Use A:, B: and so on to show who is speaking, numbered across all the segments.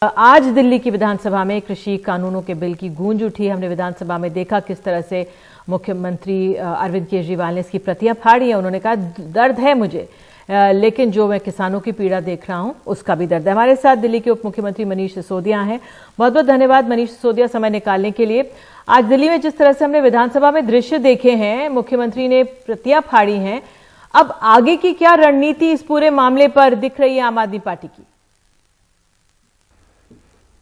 A: आज दिल्ली की विधानसभा में कृषि कानूनों के बिल की गूंज उठी। हमने विधानसभा में देखा किस तरह से मुख्यमंत्री अरविंद केजरीवाल ने इसकी प्रतियां फाड़ी है। उन्होंने कहा दर्द है मुझे, लेकिन जो मैं किसानों की पीड़ा देख रहा हूं उसका भी दर्द है। हमारे साथ दिल्ली के उप मुख्यमंत्री मनीष सिसोदिया हैं। बहुत बहुत धन्यवाद मनीष सिसोदिया समय निकालने के लिए। आज दिल्ली में जिस तरह से हमने विधानसभा में दृश्य देखे हैं, मुख्यमंत्री ने प्रतियां फाड़ी हैं, अब आगे की क्या रणनीति इस पूरे मामले पर दिख रही है आम आदमी पार्टी की?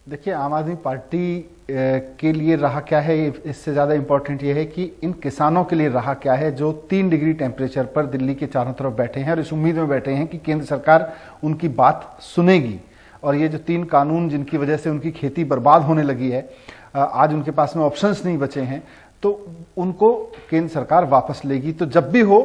B: देखिए, आम आदमी पार्टी के लिए रहा क्या है, इससे ज़्यादा इम्पोर्टेंट ये है कि इन किसानों के लिए रहा क्या है जो 3 डिग्री टेम्परेचर पर दिल्ली के चारों तरफ बैठे हैं और इस उम्मीद में बैठे हैं कि केंद्र सरकार उनकी बात सुनेगी। और ये जो 3 कानून जिनकी वजह से उनकी खेती बर्बाद होने लगी है, आज उनके पास में ऑप्शंस नहीं बचे हैं, तो उनको केंद्र सरकार वापस लेगी। तो जब भी हो,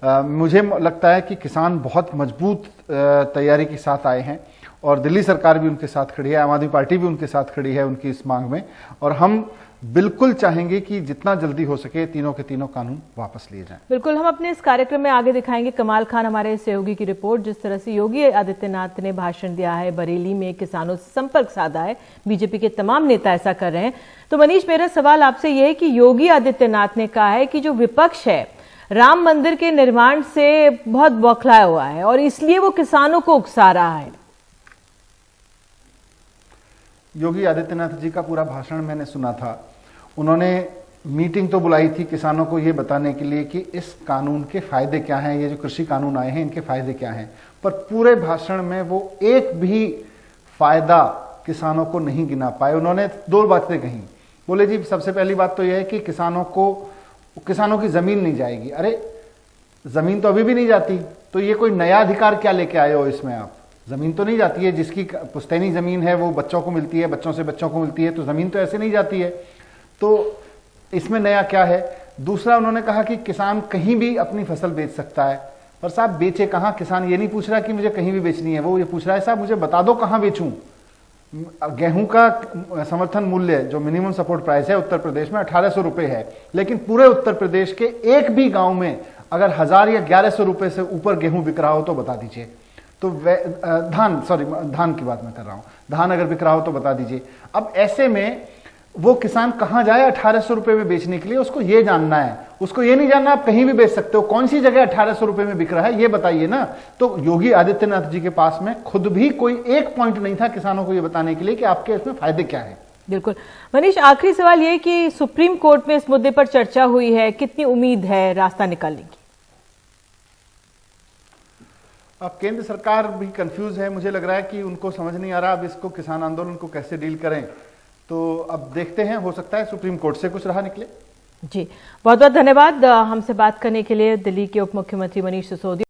B: मुझे लगता है कि किसान बहुत मजबूत तैयारी के साथ आए हैं और दिल्ली सरकार भी उनके साथ खड़ी है, आम आदमी पार्टी भी उनके साथ खड़ी है उनकी इस मांग में। और हम बिल्कुल चाहेंगे कि जितना जल्दी हो सके तीनों के तीनों कानून वापस लिए जाएं।
A: बिल्कुल, हम अपने इस कार्यक्रम में आगे दिखाएंगे कमाल खान हमारे सहयोगी की रिपोर्ट। जिस तरह से योगी आदित्यनाथ ने भाषण दिया है, बरेली में किसानों से संपर्क साधा है, बीजेपी के तमाम नेता ऐसा कर रहे हैं। तो मनीष, मेरा सवाल आपसे यह है कि योगी आदित्यनाथ ने कहा है कि जो विपक्ष है राम मंदिर के निर्माण से बहुत बौखलाया हुआ है और इसलिए वो किसानों को उकसा रहा है।
B: योगी आदित्यनाथ जी का पूरा भाषण मैंने सुना था। उन्होंने मीटिंग तो बुलाई थी किसानों को ये बताने के लिए कि इस कानून के फायदे क्या हैं, ये जो कृषि कानून आए हैं इनके फायदे क्या हैं, पर पूरे भाषण में वो एक भी फायदा किसानों को नहीं गिना पाए। उन्होंने 2 बातें कही। बोले जी, सबसे पहली बात तो यह है कि किसानों की जमीन नहीं जाएगी। अरे, जमीन तो अभी भी नहीं जाती, तो ये कोई नया अधिकार क्या लेके आए हो इसमें आप? जमीन तो नहीं जाती है, जिसकी पुश्तैनी जमीन है वो बच्चों को मिलती है, बच्चों से बच्चों को मिलती है, तो जमीन तो ऐसे नहीं जाती है, तो इसमें नया क्या है? दूसरा, उन्होंने कहा कि किसान कहीं भी अपनी फसल बेच सकता है। पर साहब, बेचे कहाँ? किसान ये नहीं पूछ रहा कि मुझे कहीं भी बेचनी है, वो ये पूछ रहा है साहब मुझे बता दो कहाँ बेचूं। गेहूं का समर्थन मूल्य जो मिनिमम सपोर्ट प्राइस है उत्तर प्रदेश में 1800 रुपए है, लेकिन पूरे उत्तर प्रदेश के एक भी गांव में अगर 1000 या 1100 रुपए से ऊपर गेहूं बिक रहा हो तो बता दीजिए। तो धान की बात मैं कर रहा हूं, धान अगर बिक रहा हो तो बता दीजिए। अब ऐसे में वो किसान कहां जाए 1800 रुपए में बेचने के लिए? उसको ये जानना है, उसको ये नहीं जानना आप कहीं भी बेच सकते हो, कौन सी जगह 1800 रुपए में बिक रहा है ये बताइए ना। तो योगी आदित्यनाथ जी के पास में खुद भी कोई एक पॉइंट नहीं था किसानों को ये बताने के लिए कि आपके इसमें फायदे क्या है।
A: बिल्कुल मनीष, आखिरी सवाल ये कि सुप्रीम कोर्ट में इस मुद्दे पर चर्चा हुई है, कितनी उम्मीद है रास्ता निकालने की?
B: अब केंद्र सरकार भी कंफ्यूज है, मुझे लग रहा है कि उनको समझ नहीं आ रहा अब इसको किसान आंदोलन को कैसे डील करें। तो अब देखते हैं, हो सकता है सुप्रीम कोर्ट से कुछ राह निकले।
A: जी, बहुत बहुत धन्यवाद हमसे बात करने के लिए दिल्ली के उप मुख्यमंत्री मनीष सिसोदिया।